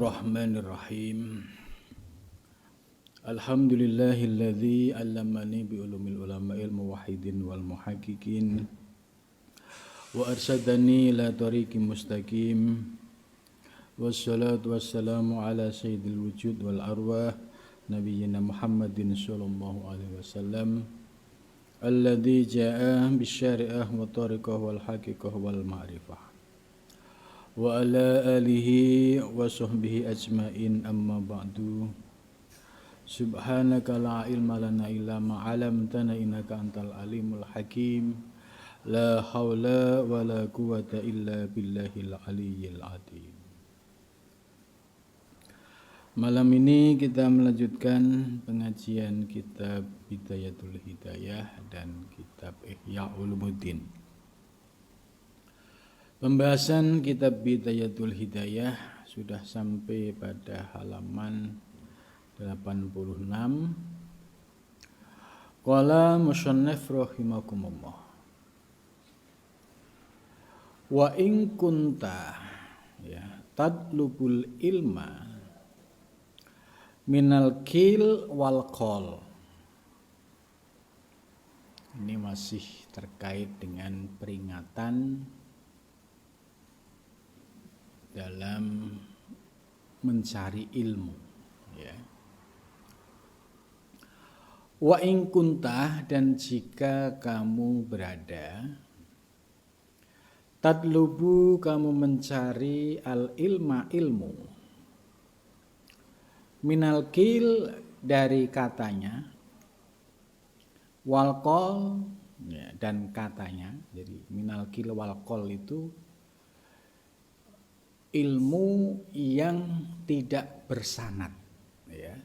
Bismillahirrahmanirrahim. Alhamdulillahilladzi 'allamani bi ulumil ulama'il muwahhidin wal muhaqqiqin wa arsyadani ila tariqim mustaqim. Wassalatu wassalamu ala sayyidil wujud wal arwah nabiyyina Muhammadin sallallahu alaihi wasallam alladzi jaa'a bisyari'ah wa tariqah wal haqiqah wal ma'rifah. Wa ala alihi wa sahbihi ajmain amma ba'du. Subhanaka la ilma lana illa ma 'allamtana innaka antal alimul hakim. La haula wa la quwwata illa billahil aliyyil azim. Malam ini kita melanjutkan pengajian kitab Bidayatul Hidayah dan kitab Ihya Ulumuddin. Pembahasan kitab Bidayatul Hidayah sudah sampai pada halaman 86. Qala musannif rahimakumullah. Wa in kunta tatlubul ilma minal qil wal qol. Ini masih terkait dengan peringatan dalam mencari ilmu, ya. Wa in kunta, dan jika kamu berada, tatlubu, kamu mencari al ilma, ilmu, minal qil, dari katanya, wal qol, ya, dan katanya. Jadi minal qil wal qol itu ilmu yang tidak bersanad, ya.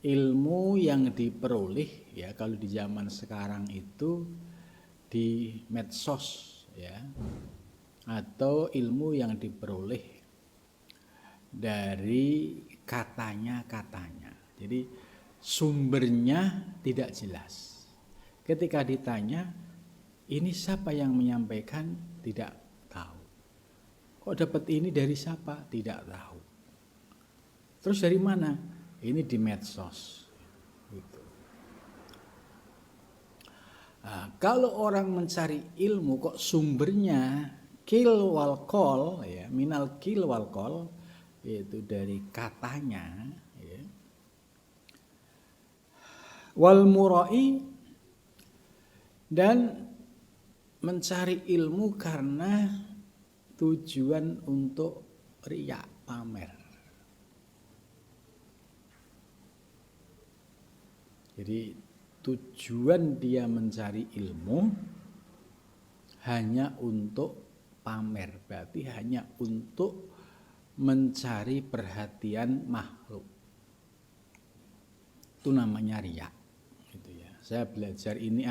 Ilmu yang diperoleh, ya, kalau di zaman sekarang itu di medsos, ya, atau ilmu yang diperoleh dari katanya. Jadi sumbernya tidak jelas. Ketika ditanya, ini siapa yang menyampaikan, tidak tahu. Kok dapat ini dari siapa? Tidak tahu. Terus dari mana? Ini di medsos. Gitu. Nah, kalau orang mencari ilmu kok sumbernya qil wal qol, ya, minal qil wal qol, yaitu dari katanya, ya. Wal murai, dan mencari ilmu karena tujuan untuk riya, pamer. Jadi tujuan dia mencari ilmu hanya untuk pamer, berarti hanya untuk mencari perhatian makhluk. Itu namanya riya. Gitu ya. Saya belajar ini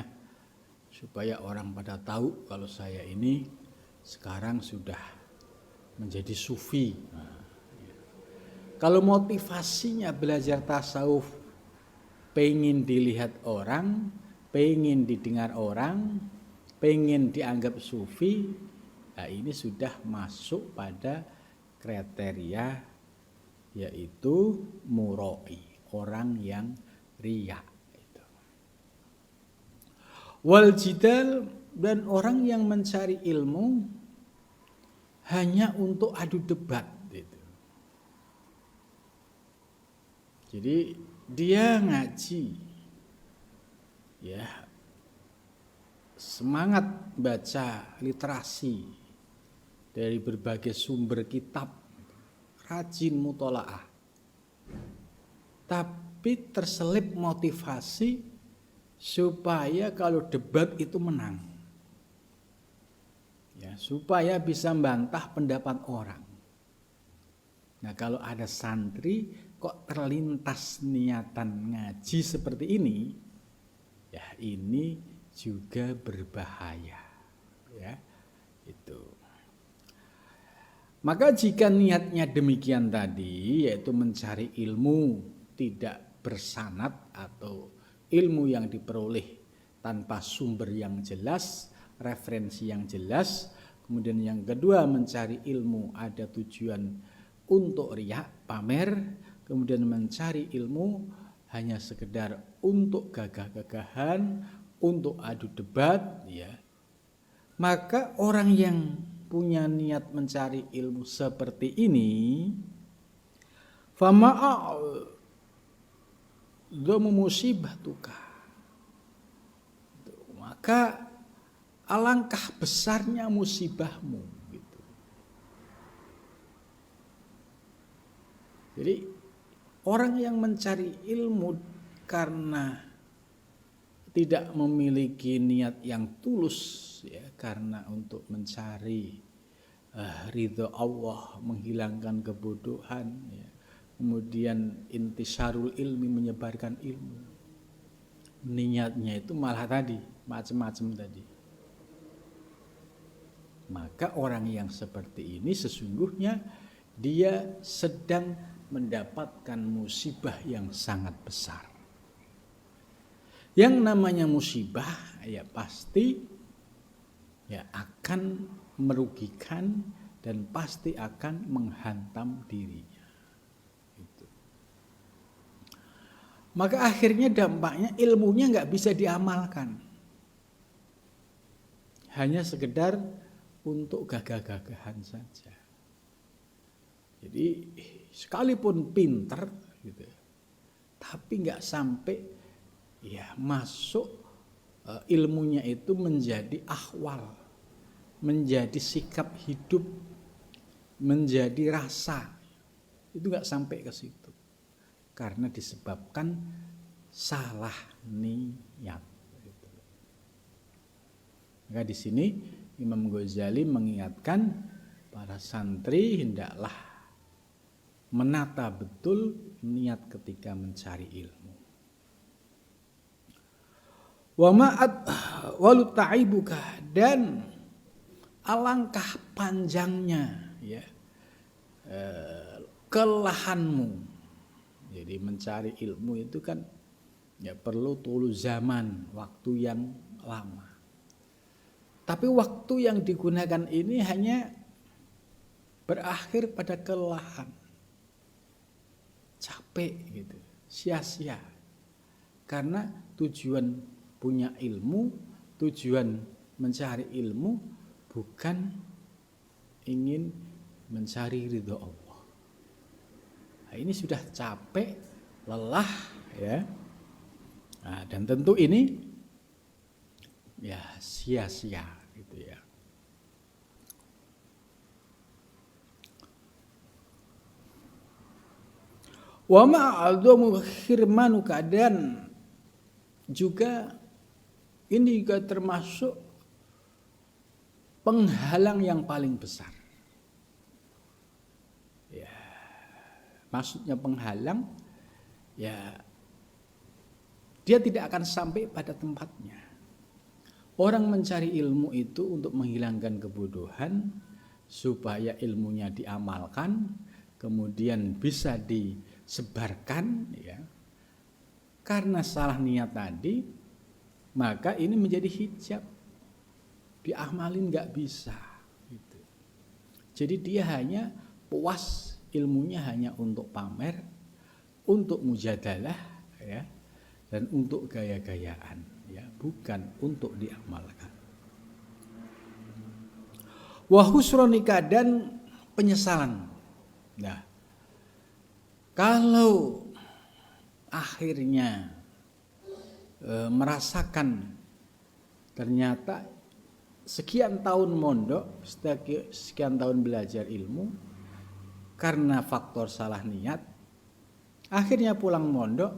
supaya orang pada tahu kalau saya ini sekarang sudah menjadi sufi. Nah, ya. Kalau motivasinya belajar tasawuf, pengen dilihat orang, pengen didengar orang, pengen dianggap sufi, nah ini sudah masuk pada kriteria, yaitu murai, orang yang riya. Wal jidal, dan orang yang mencari ilmu hanya untuk adu debat, gitu. Jadi dia ngaji, ya, semangat baca literasi dari berbagai sumber kitab, rajin mutolaah, tapi terselip motivasi supaya kalau debat itu menang, ya, supaya bisa membantah pendapat orang. Nah, kalau ada santri kok terlintas niatan ngaji seperti ini, ya ini juga berbahaya, ya, itu. Maka jika niatnya demikian tadi, yaitu mencari ilmu tidak bersanad atau ilmu yang diperoleh tanpa sumber yang jelas, referensi yang jelas. Kemudian yang kedua, mencari ilmu ada tujuan untuk riak, pamer, kemudian mencari ilmu hanya sekedar untuk gagah-gagahan, untuk adu debat, ya. Maka orang yang punya niat mencari ilmu seperti ini, fama'adzamu musibatuka, maka alangkah besarnya musibahmu, gitu. Jadi orang yang mencari ilmu karena tidak memiliki niat yang tulus, ya, karena untuk mencari ridho Allah, menghilangkan kebodohan, ya, kemudian intisarul ilmi, menyebarkan ilmu, niatnya itu malah tadi macam-macam tadi. Maka orang yang seperti ini sesungguhnya dia sedang mendapatkan musibah yang sangat besar. Yang namanya musibah ya pasti ya akan merugikan dan pasti akan menghantam dirinya. Gitu. Maka akhirnya dampaknya ilmunya nggak bisa diamalkan. Hanya sekedar untuk gagah-gagahan saja. Jadi sekalipun pinter gitu, tapi nggak sampai ya masuk ilmunya itu menjadi ahwal, menjadi sikap hidup, menjadi rasa, itu nggak sampai ke situ karena disebabkan salah niat. Maka di sini Imam Ghazali mengingatkan para santri hendaklah menata betul niat ketika mencari ilmu. Wa ma'at walu ta'ibuka, dan alangkah panjangnya ya kelelahanmu. Jadi mencari ilmu itu kan ya perlu tulu zaman, waktu yang lama. Tapi waktu yang digunakan ini hanya berakhir pada kelelahan, capek gitu, sia-sia. Karena tujuan punya ilmu, tujuan mencari ilmu bukan ingin mencari ridho Allah. Nah, ini sudah capek, lelah, ya. Nah, dan tentu ini ya sia-sia gitu ya. Wa ma'adzamu khirmanuka, dan juga ini juga termasuk penghalang yang paling besar. Ya, maksudnya penghalang, ya dia tidak akan sampai pada tempatnya. Orang mencari ilmu itu untuk menghilangkan kebodohan, supaya ilmunya diamalkan, kemudian bisa disebarkan, ya. Karena salah niat tadi, maka ini menjadi hijab, diamalin nggak bisa. Gitu. Jadi dia hanya puas, ilmunya hanya untuk pamer, untuk mujadalah, ya, dan untuk gaya-gayaan, ya, bukan untuk diamalkan. Wa husronika, dan penyesalan. Nah, kalau akhirnya merasakan ternyata sekian tahun mondok, sekian tahun belajar ilmu, karena faktor salah niat, akhirnya pulang mondok,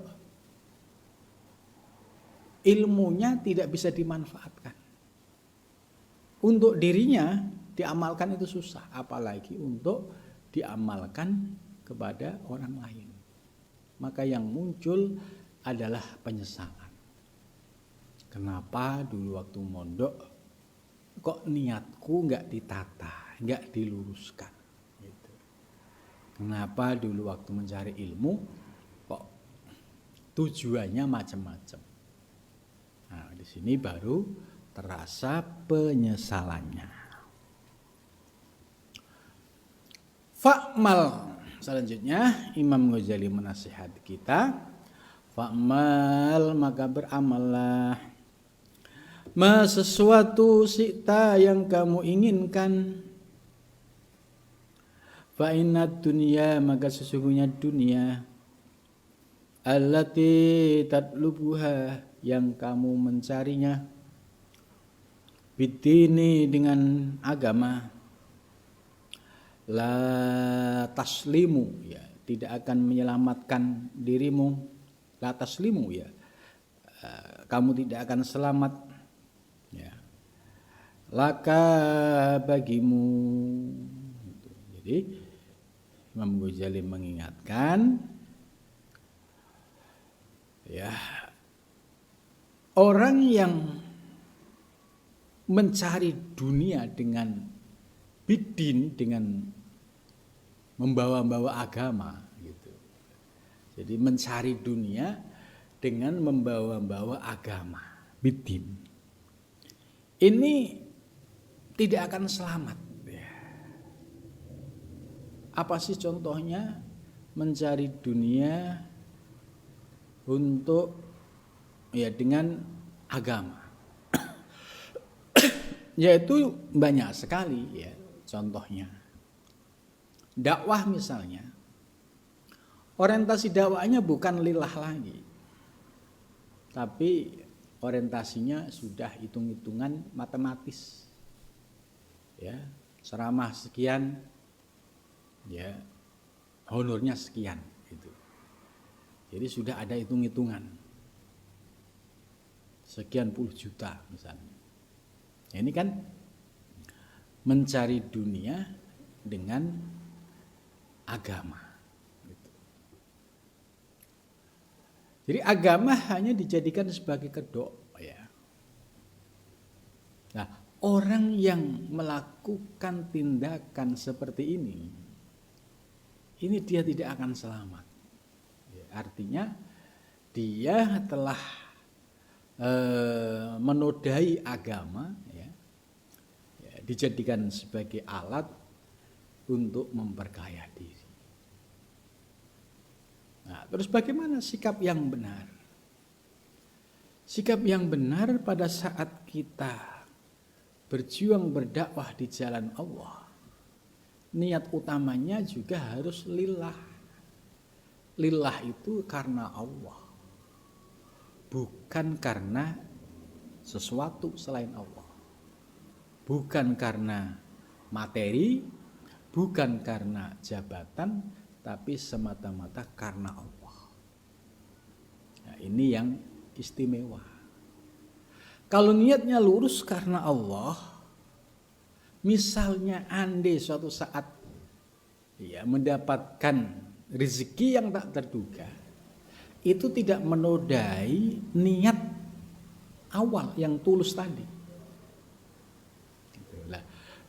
ilmunya tidak bisa dimanfaatkan. Untuk dirinya diamalkan itu susah, apalagi untuk diamalkan kepada orang lain. Maka yang muncul adalah penyesalan. Kenapa dulu waktu mondok kok niatku nggak ditata, nggak diluruskan? Gitu. Kenapa dulu waktu mencari ilmu kok tujuannya macam-macam? Nah, di sini baru terasa penyesalannya. Fa'mal Selanjutnya Imam Ghazali menasihati kita, fa'mal, maka beramallah, ma sesuatu sita yang kamu inginkan, fa innad dunya, maka sesungguhnya dunia, allati tatlubuha, yang kamu mencarinya, bidini, dengan agama, la taslimu, ya, tidak akan menyelamatkan dirimu, la taslimu, ya, kamu tidak akan selamat, ya, laka, bagimu. Jadi Imam Ghazali mengingatkan, ya, orang yang mencari dunia dengan bidin, dengan membawa-bawa agama gitu. Jadi mencari dunia dengan membawa-bawa agama, bidin, ini tidak akan selamat. Apa sih contohnya mencari dunia untuk, ya, dengan agama? Yaitu banyak sekali, ya, contohnya. Dakwah misalnya, orientasi dakwahnya bukan lillah lagi, tapi orientasinya sudah hitung-hitungan matematis, ya, ceramah sekian, ya, honornya sekian, gitu. Jadi sudah ada hitung-hitungan, sekian puluh juta misalnya. Ini kan mencari dunia dengan agama. Jadi agama hanya dijadikan sebagai kedok, ya. Nah, orang yang melakukan tindakan seperti ini dia tidak akan selamat. Ya, artinya dia telah menodai agama, ya, dijadikan sebagai alat untuk memperkaya diri. Nah, terus bagaimana sikap yang benar? Sikap yang benar pada saat kita berjuang berdakwah di jalan Allah, niat utamanya juga harus lillah. Lillah itu karena Allah, bukan karena sesuatu selain Allah, bukan karena materi, bukan karena jabatan, tapi semata-mata karena Allah. Nah, ini yang istimewa. Kalau niatnya lurus karena Allah, misalnya andai suatu saat, ya, mendapatkan rezeki yang tak terduga, itu tidak menodai niat awal yang tulus tadi.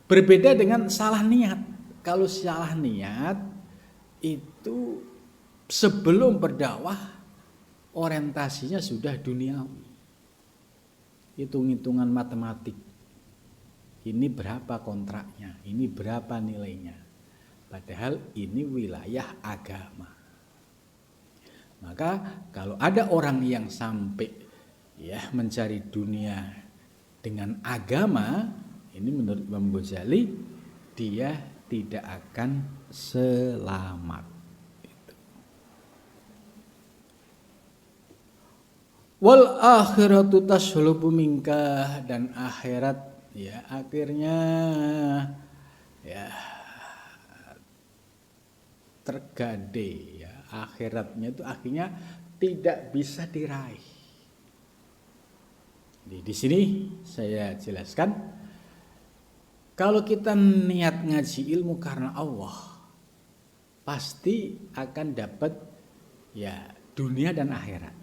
Berbeda dengan salah niat. Kalau salah niat itu sebelum berdakwah orientasinya sudah duniawi, hitung-hitungan matematik. Ini berapa kontraknya, ini berapa nilainya. Padahal ini wilayah agama. Maka kalau ada orang yang sampai, ya, mencari dunia dengan agama, ini menurut Imam Ghazali dia tidak akan selamat. Wal akhiratu taslubu minka, dan akhirat, ya, akhirnya, ya, tergade, ya, akhiratnya itu akhirnya tidak bisa diraih. Di sini saya jelaskan, kalau kita niat ngaji ilmu karena Allah, pasti akan dapat, ya, dunia dan akhirat,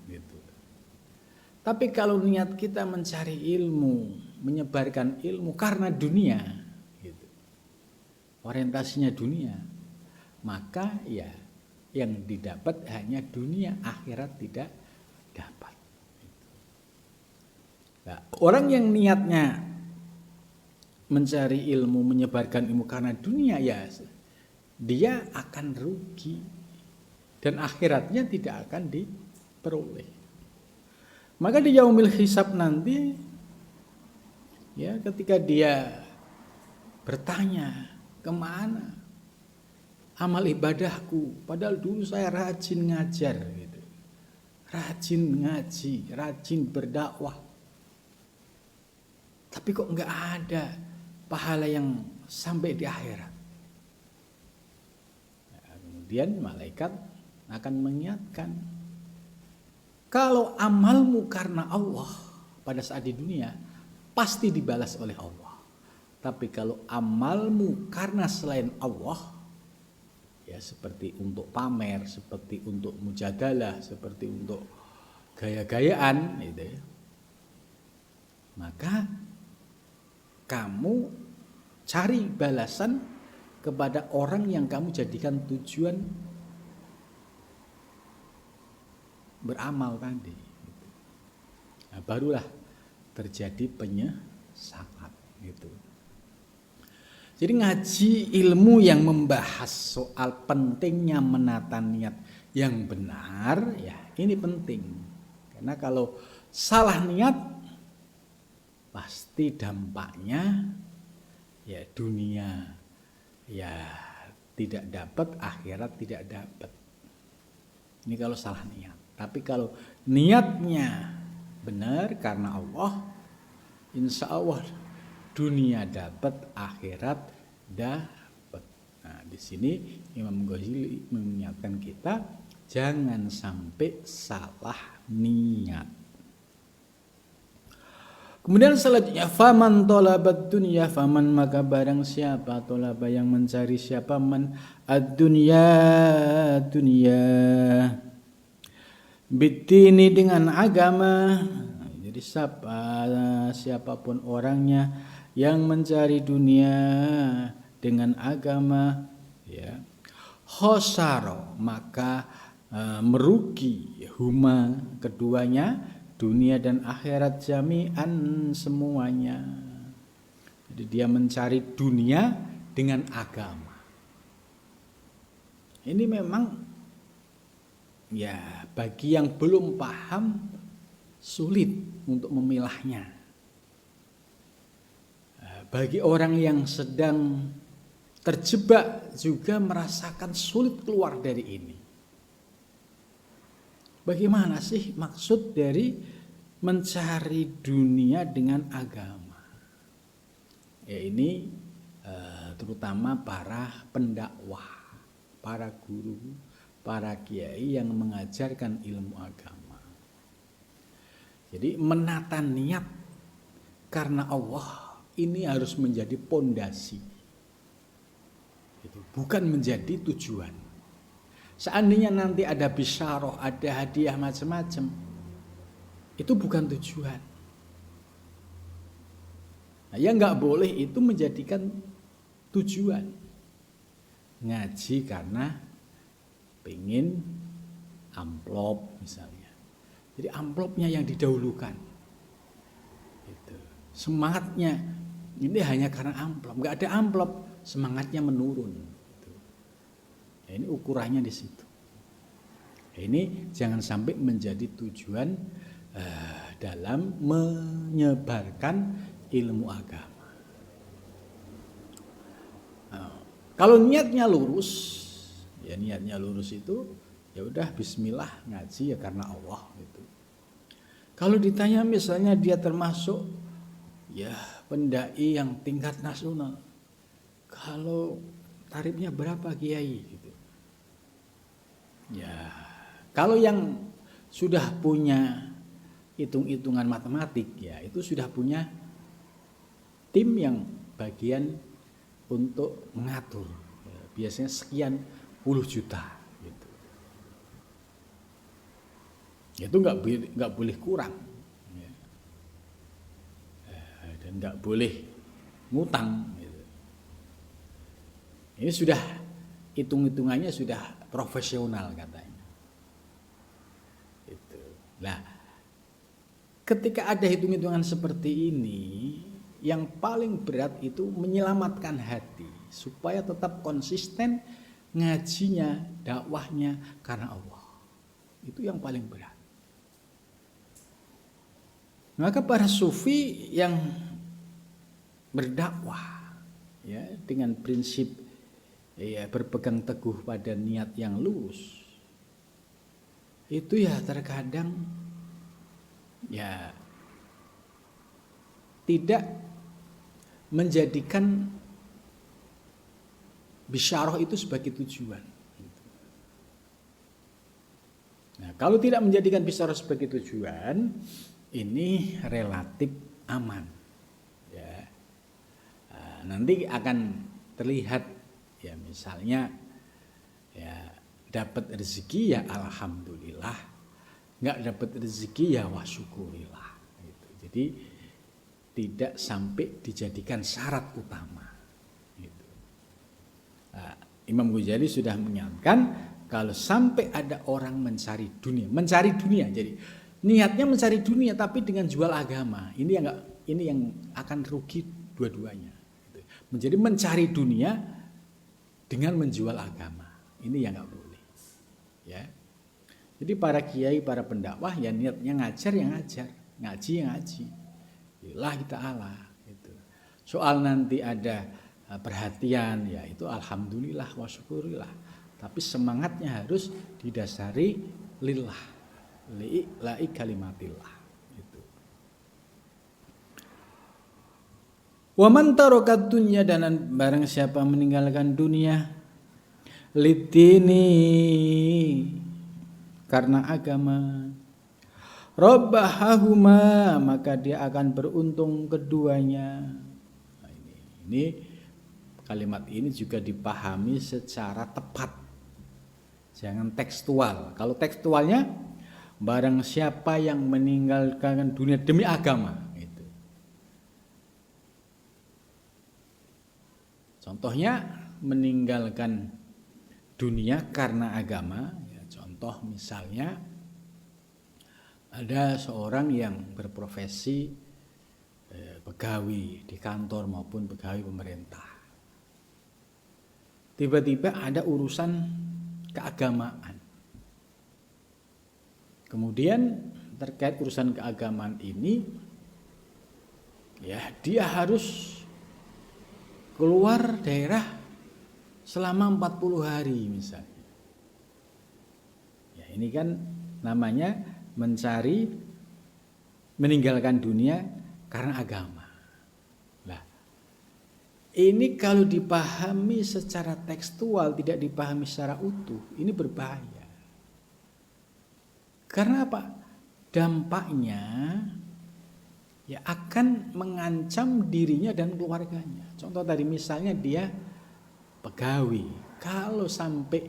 gitu. Tapi kalau niat kita mencari ilmu, menyebarkan ilmu karena dunia, gitu, orientasinya dunia, maka, ya, yang didapat hanya dunia, akhirat tidak dapat. Nah, orang yang niatnya mencari ilmu, menyebarkan ilmu karena dunia, ya, dia akan rugi dan akhiratnya tidak akan diperoleh. Maka di yaumil hisab nanti, ya, ketika dia bertanya, kemana amal ibadahku? Padahal dulu saya rajin ngajar, gitu, rajin ngaji, rajin berdakwah, tapi kok nggak ada pahala yang sampai di akhirat. Nah, kemudian malaikat akan mengingatkan, kalau amalmu karena Allah pada saat di dunia pasti dibalas oleh Allah. Tapi kalau amalmu karena selain Allah, ya seperti untuk pamer, seperti untuk mujadalah, seperti untuk gaya-gayaan, gitu ya, maka kamu cari balasan kepada orang yang kamu jadikan tujuan beramal tadi. Nah, barulah terjadi penyesalan gitu. Jadi ngaji ilmu yang membahas soal pentingnya menata niat yang benar, ya ini penting. Karena kalau salah niat, pasti dampaknya ya dunia ya tidak dapat, akhirat tidak dapat. Ini kalau salah niat. Tapi kalau niatnya benar karena Allah, insya Allah dunia dapat, akhirat dapat. Nah, di sini Imam Ghazali mengingatkan kita jangan sampai salah niat. Kemudian selanjutnya, faman tolabat dunya, faman maka barang siapa, tolaba yang mencari, siapa, man ad-dunya, dunia, bitini dengan agama. Jadi siapapun orangnya yang mencari dunia dengan agama, ya, khosaro maka merugi, huma keduanya, dunia dan akhirat, jami'an semuanya. Jadi dia mencari dunia dengan agama. Ini memang ya bagi yang belum paham sulit untuk memilahnya. Bagi orang yang sedang terjebak juga merasakan sulit keluar dari ini. Bagaimana sih maksud dari mencari dunia dengan agama? Ya ini terutama para pendakwah, para guru, para kiai yang mengajarkan ilmu agama. Jadi menata niat karena Allah ini harus menjadi pondasi, bukan menjadi tujuan. Seandainya nanti ada bisyarah, ada hadiah macam-macam, itu bukan tujuan. Nah, yang nggak boleh itu menjadikan tujuan. Ngaji karena pengen amplop misalnya. Jadi amplopnya yang didahulukan. Gitu. Semangatnya ini hanya karena amplop. Nggak ada amplop, semangatnya menurun. Gitu. Nah, ini ukurannya di situ. Nah, ini jangan sampai menjadi tujuan dalam menyebarkan ilmu agama. Nah, kalau niatnya lurus, ya niatnya lurus itu ya udah bismillah ngaji ya karena Allah gitu. Kalau ditanya misalnya dia termasuk ya pendai yang tingkat nasional, kalau tarifnya berapa kiai gitu. Ya kalau yang sudah punya hitung-hitungan matematik ya itu sudah punya tim yang bagian untuk mengatur. Ya, biasanya sekian puluh juta gitu. Itu nggak boleh kurang ya. Dan nggak boleh ngutang gitu. Ini sudah hitung-hitungannya sudah profesional katanya gitu. Nah ketika ada hitung-hitungan seperti ini, yang paling berat itu menyelamatkan hati supaya tetap konsisten ngajinya, dakwahnya karena Allah. Itu yang paling berat. Maka para sufi yang berdakwah ya dengan prinsip ya berpegang teguh pada niat yang lurus, itu ya terkadang ya tidak menjadikan bisyarah itu sebagai tujuan. Nah, kalau tidak menjadikan bisyarah sebagai tujuan, ini relatif aman. Ya. Nah, nanti akan terlihat ya misalnya ya dapat rezeki ya alhamdulillah, nggak dapat rezeki ya wasyukurillah. Gitu. Jadi tidak sampai dijadikan syarat utama. Gitu. Nah, Imam Ghazali sudah menyatakan kalau sampai ada orang mencari dunia, jadi niatnya mencari dunia tapi dengan jual agama, ini yang akan rugi dua-duanya. Gitu. Menjadi mencari dunia dengan menjual agama, ini yang nggak boleh. Ya, jadi para kiai, para pendakwah ya niatnya ngajar yang ngajar, ngaji yang ngaji. Lillahi ta'ala gitu. Soal nanti ada perhatian ya itu alhamdulillah wa syukurillah. Tapi semangatnya harus didasari lillah, li'i kalimatillah gitu. Wa man tarakat dunya, dan barang siapa meninggalkan dunia lidini karena agama, rabbahahuma, maka dia akan beruntung keduanya. Nah, ini kalimat ini juga dipahami secara tepat, jangan tekstual. Kalau tekstualnya barang siapa yang meninggalkan dunia demi agama, itu. Contohnya meninggalkan dunia karena agama, ya, contoh misalnya ada seorang yang berprofesi pegawai di kantor maupun pegawai pemerintah. Tiba-tiba ada urusan keagamaan. Kemudian terkait urusan keagamaan ini, ya dia harus keluar daerah selama 40 hari misalnya. Ya ini kan namanya meninggalkan dunia karena agama. Nah, ini kalau dipahami secara tekstual, tidak dipahami secara utuh, ini berbahaya. Karena apa? Dampaknya ya akan mengancam dirinya dan keluarganya. Contoh tadi misalnya dia pegawai, kalau sampai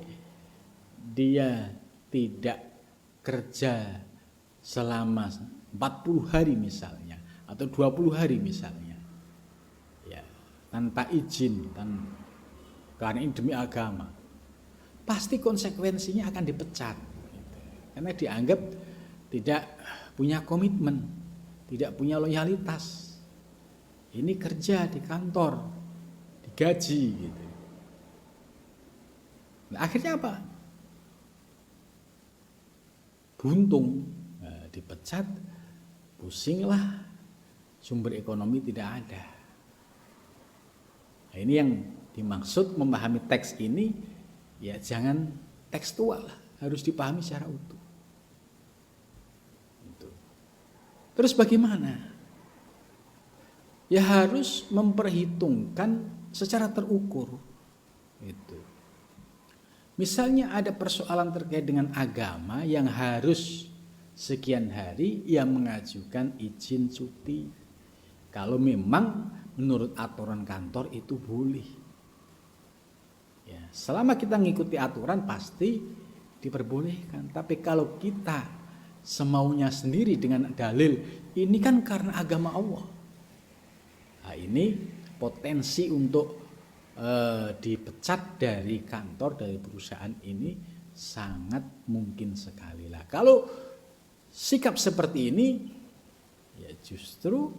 dia tidak kerja selama 40 hari misalnya atau 20 hari misalnya ya tanpa izin karena ini demi agama, pasti konsekuensinya akan dipecat gitu. Karena dianggap tidak punya komitmen, tidak punya loyalitas. Ini kerja di kantor digaji gitu. Nah, akhirnya apa? Buntung, dipecat, pusinglah, sumber ekonomi tidak ada. Nah, ini yang dimaksud memahami teks ini, ya jangan tekstual, harus dipahami secara utuh. Terus bagaimana? Ya harus memperhitungkan secara terukur. Itu. Misalnya ada persoalan terkait dengan agama yang harus sekian hari, ia mengajukan izin cuti. Kalau memang menurut aturan kantor itu boleh. Ya, selama kita mengikuti aturan pasti diperbolehkan. Tapi kalau kita semaunya sendiri dengan dalil, ini kan karena agama Allah. Nah, ini potensi untuk dipecat dari kantor, dari perusahaan ini sangat mungkin sekali lah. Kalau sikap seperti ini ya justru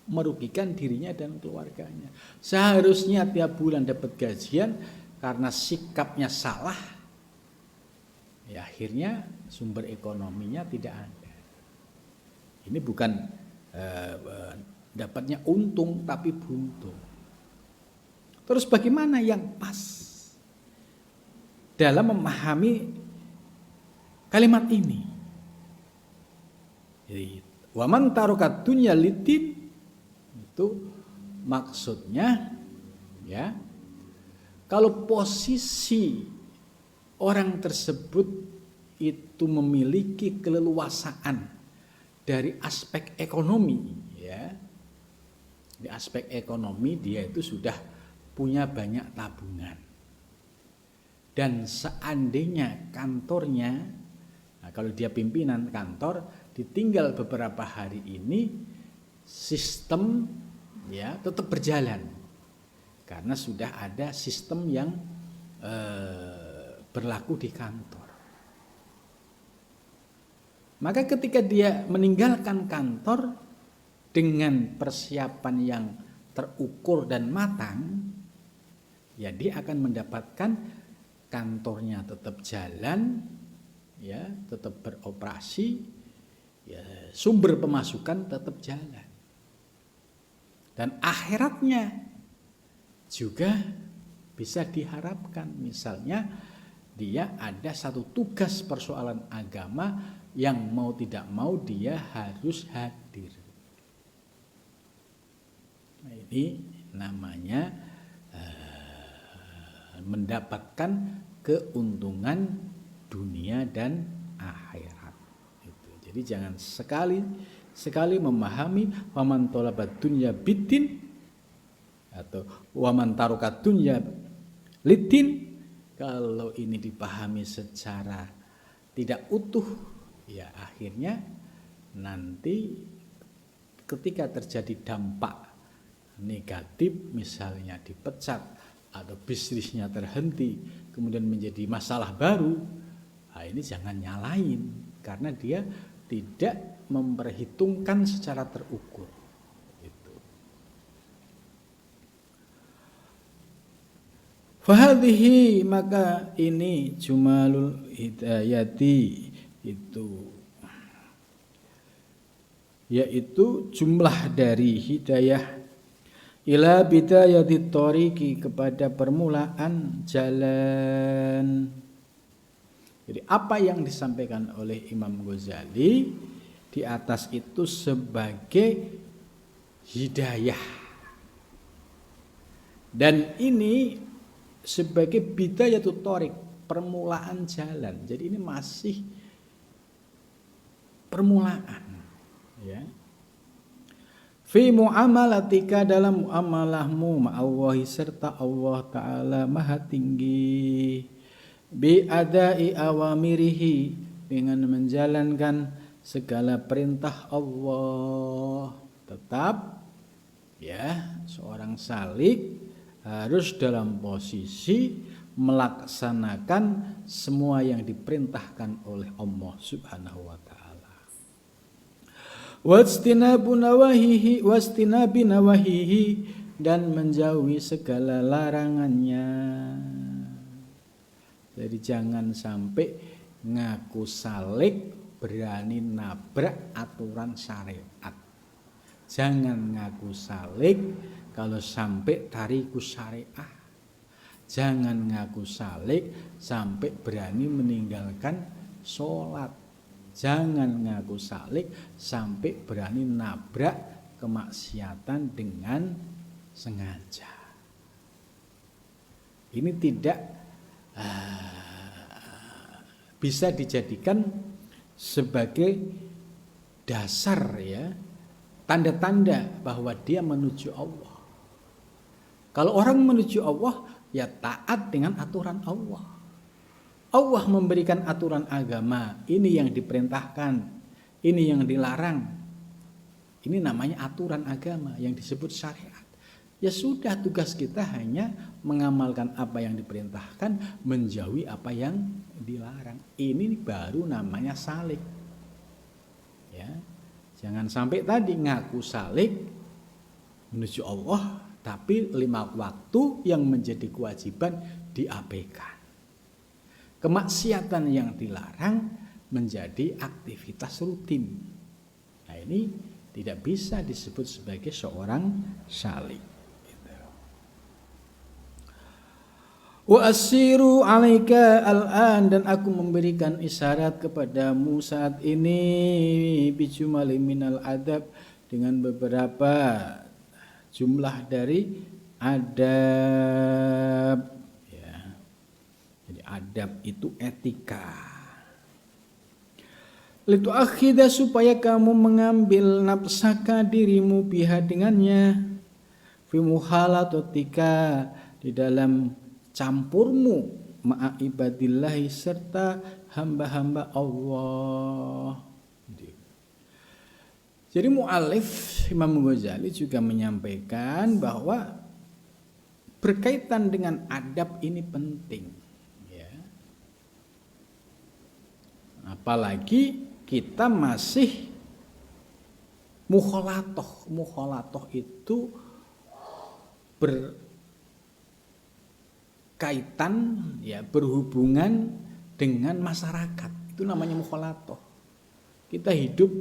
merugikan dirinya dan keluarganya. Seharusnya tiap bulan dapat gajian, karena sikapnya salah, ya akhirnya sumber ekonominya tidak ada. Ini bukan dapatnya untung tapi buntung. Terus bagaimana yang pas dalam memahami kalimat ini? Jadi, wa man tarokat dunya lidin, itu maksudnya ya, kalau posisi orang tersebut itu memiliki keleluasaan dari aspek ekonomi, ya, di aspek ekonomi dia itu sudah punya banyak tabungan, dan seandainya kantornya, nah kalau dia pimpinan kantor, ditinggal beberapa hari ini, sistem ya tetap berjalan karena sudah ada sistem yang berlaku di kantor. Maka ketika dia meninggalkan kantor dengan persiapan yang terukur dan matang, ya dia akan mendapatkan kantornya tetap jalan, ya tetap beroperasi, ya sumber pemasukan tetap jalan, dan akhiratnya juga bisa diharapkan. Misalnya dia ada satu tugas persoalan agama yang mau tidak mau dia harus hadir. Nah, ini namanya mendapatkan keuntungan dunia dan akhirat. Jadi jangan sekali memahami waman tolabat dunya bidin atau waman tarokat dunya lidin. Kalau ini dipahami secara tidak utuh, ya akhirnya nanti ketika terjadi dampak negatif, misalnya dipecat atau bisnisnya terhenti, kemudian menjadi masalah baru, nah ini jangan nyalain karena dia tidak memperhitungkan secara terukur. Fahadhihi, maka ini jumalul hidayati, itu yaitu jumlah dari hidayah ila bidayati thoriqi, kepada permulaan jalan. Jadi apa yang disampaikan oleh Imam Ghazali di atas itu sebagai hidayah, dan ini sebagai bidayatut thoriq, permulaan jalan. Jadi ini masih permulaan, ya. Fi muamalatika, dalam muamalahmu ma'allahi, serta Allah Ta'ala Maha Tinggi, bi adai awamirihi, dengan menjalankan segala perintah Allah. Tetap ya, seorang salik harus dalam posisi melaksanakan semua yang diperintahkan oleh Allah Subhanahu wa ta'ala. Wastinabi nawahihi, dan menjauhi segala larangannya. Jadi jangan sampai ngaku salik berani nabrak aturan syariat. Jangan ngaku salik kalau sampai tarikus syariah. Jangan ngaku salik sampai berani meninggalkan sholat. Jangan ngaku salik sampai berani nabrak kemaksiatan dengan sengaja. Ini tidak bisa dijadikan sebagai dasar, ya, tanda-tanda bahwa dia menuju Allah. Kalau orang menuju Allah, ya taat dengan aturan Allah. Allah memberikan aturan agama, ini yang diperintahkan, ini yang dilarang. Ini namanya aturan agama yang disebut syariat. Ya sudah, tugas kita hanya mengamalkan apa yang diperintahkan, menjauhi apa yang dilarang. Ini baru namanya salik. Ya, jangan sampai tadi ngaku salik menuju Allah, tapi 5 waktu yang menjadi kewajiban diabaikan. Kemaksiatan yang dilarang menjadi aktivitas rutin. Nah, ini tidak bisa disebut sebagai seorang syalik. Wa asiru alaika al-an, dan aku memberikan isyarat kepadamu saat ini bijumali minal adab, dengan beberapa jumlah dari adab ya. Jadi adab itu etika. Litu akhida, supaya kamu mengambil nafsaka dirimu biha dengannya, fi muhalatotika, di dalam campurmu ma'a ibadillahi, serta hamba-hamba Allah. Jadi mu'alif Imam Ghazali juga menyampaikan bahwa berkaitan dengan adab ini penting ya. Apalagi kita masih mukhalatoh itu berkaitan ya, berhubungan dengan masyarakat, itu namanya mukhalatoh. Kita hidup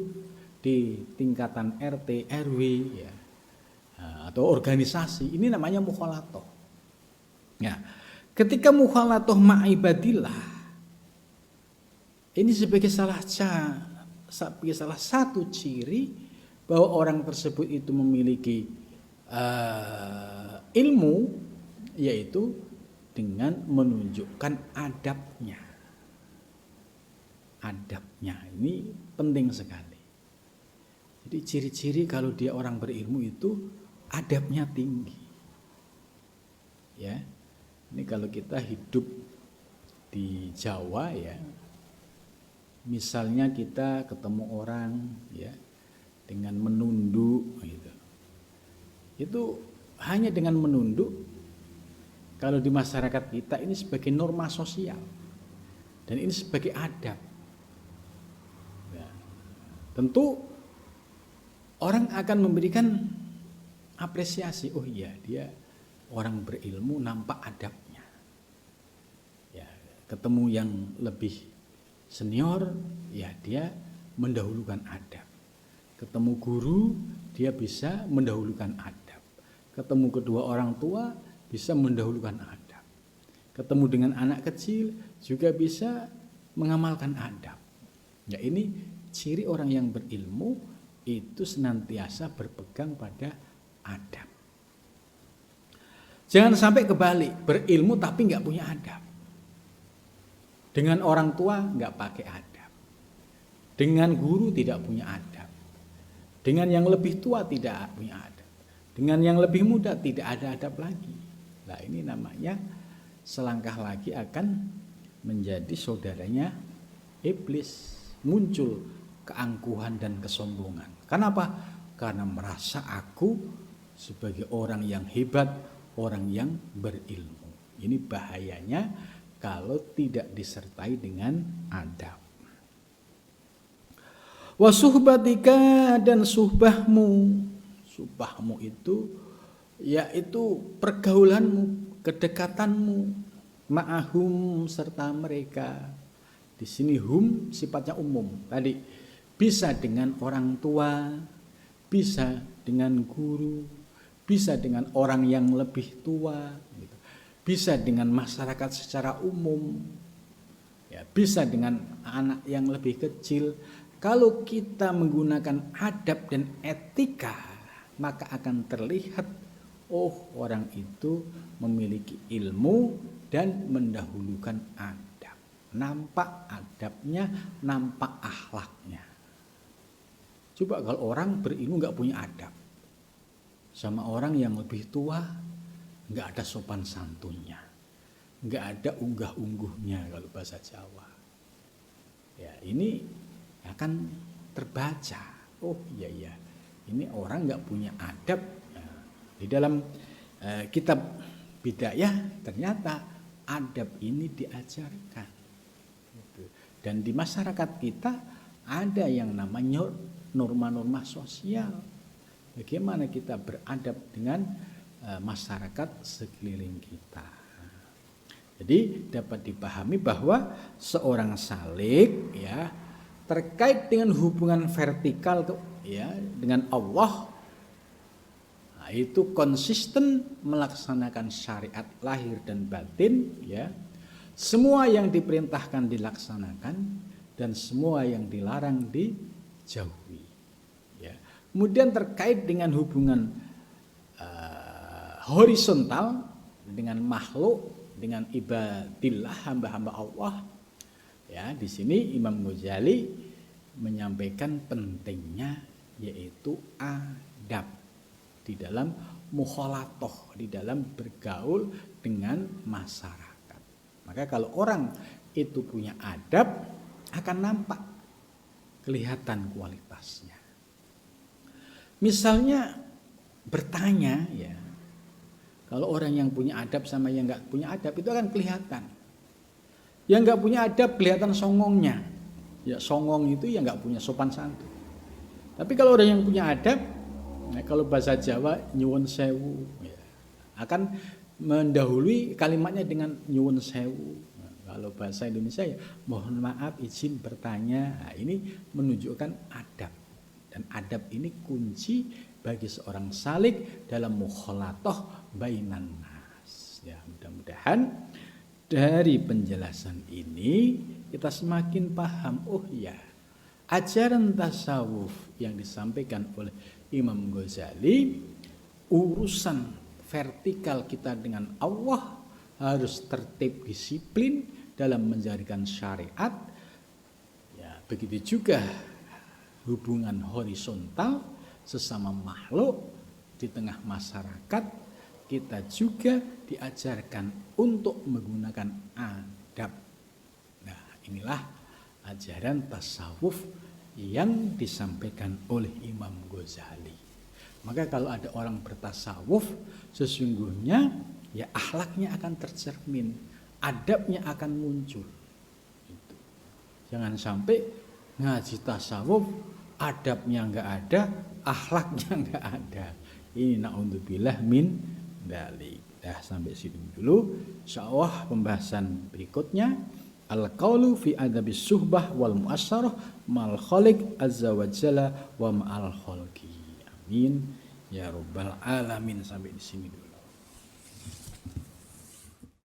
di tingkatan RT, RW ya, atau organisasi, ini namanya mukhalatoh. Ya, ketika mukhalatoh ma'ibadillah, ini sebagai salah satu ciri bahwa orang tersebut itu memiliki ilmu, yaitu dengan menunjukkan adabnya. Adabnya ini penting sekali. Jadi ciri-ciri kalau dia orang berilmu itu adabnya tinggi. Ya. Ini kalau kita hidup di Jawa ya, misalnya kita ketemu orang ya dengan menunduk gitu. Itu hanya dengan menunduk, kalau di masyarakat kita ini sebagai norma sosial dan ini sebagai adab. Ya. Tentu orang akan memberikan apresiasi, oh iya dia orang berilmu, nampak adabnya. Ya, ketemu yang lebih senior, ya dia mendahulukan adab. Ketemu guru, dia bisa mendahulukan adab. Ketemu kedua orang tua, bisa mendahulukan adab. Ketemu dengan anak kecil, juga bisa mengamalkan adab. Ya, ini ciri orang yang berilmu, itu senantiasa berpegang pada adab. Jangan sampai kebalik, berilmu tapi nggak punya adab. Dengan orang tua nggak pakai adab, dengan guru tidak punya adab, dengan yang lebih tua tidak punya adab, dengan yang lebih muda tidak ada adab lagi. Nah, ini namanya selangkah lagi akan menjadi saudaranya iblis, muncul keangkuhan dan kesombongan. Kenapa? Karena merasa aku sebagai orang yang hebat, orang yang berilmu. Ini bahayanya kalau tidak disertai dengan adab. Wa suhbatika, dan suhbahmu. Suhbahmu itu yaitu pergaulanmu, kedekatanmu, ma'ahum, serta mereka. Di sini hum sifatnya umum. Tadi bisa dengan orang tua, bisa dengan guru, bisa dengan orang yang lebih tua, gitu. Bisa dengan masyarakat secara umum, ya, bisa dengan anak yang lebih kecil. Kalau kita menggunakan adab dan etika, maka akan terlihat, oh orang itu memiliki ilmu dan mendahulukan adab. Nampak adabnya, nampak akhlaknya. Coba kalau orang berilmu gak punya adab, sama orang yang lebih tua, gak ada sopan santunnya, gak ada unggah-ungguhnya kalau bahasa Jawa. Ya, ini akan terbaca, oh iya, ini orang gak punya adab. Nah, di dalam kitab Bidayah ternyata adab ini diajarkan. Dan di masyarakat kita ada yang namanya norma-norma sosial. Bagaimana kita beradab dengan masyarakat sekeliling kita. Jadi dapat dipahami bahwa seorang salik ya terkait dengan hubungan vertikal ya dengan Allah, nah, itu konsisten melaksanakan syariat lahir dan batin ya. Semua yang diperintahkan dilaksanakan dan semua yang dilarang dijauhi. Ya. Kemudian terkait dengan hubungan horizontal dengan makhluk, dengan ibadillah hamba-hamba Allah. Ya, di sini Imam Ghazali menyampaikan pentingnya yaitu adab di dalam mukhalatoh, di dalam bergaul dengan masyarakat. Maka kalau orang itu punya adab akan nampak kelihatan kualitasnya. Misalnya bertanya ya. Kalau orang yang punya adab sama yang nggak punya adab itu akan kelihatan. Yang nggak punya adab kelihatan songongnya. Ya songong itu ya nggak punya sopan santun. Tapi kalau orang yang punya adab, nah kalau bahasa Jawa nyuwun sewu, ya, akan mendahului kalimatnya dengan nyuwun sewu. Nah, kalau bahasa Indonesia ya mohon maaf izin bertanya. Nah, ini menunjukkan adab. Dan adab ini kunci bagi seorang salik dalam mukhalatoh bainan nas. Ya, mudah-mudahan dari penjelasan ini kita semakin paham, oh ya, ajaran tasawuf yang disampaikan oleh Imam Ghazali, urusan vertikal kita dengan Allah harus tertib disiplin dalam menjalankan syariat. Ya, begitu juga hubungan horizontal sesama makhluk di tengah masyarakat, kita juga diajarkan untuk menggunakan adab. Nah, inilah ajaran tasawuf yang disampaikan oleh Imam Ghazali. Maka kalau ada orang bertasawuf, sesungguhnya ya akhlaknya akan tercermin, adabnya akan muncul. Gitu. Jangan sampai ngaji tasawuf, adabnya enggak ada, akhlaknya enggak ada. Ini na'udzubillah min dzalik. Dah sampai sini dulu. Insyaallah pembahasan berikutnya al-qaulu fi adabis suhbah wal muasyarah mal khaliq azza wa jalla wa ma'al khalqi. Amin ya rabbal alamin. Sampai di sini dulu.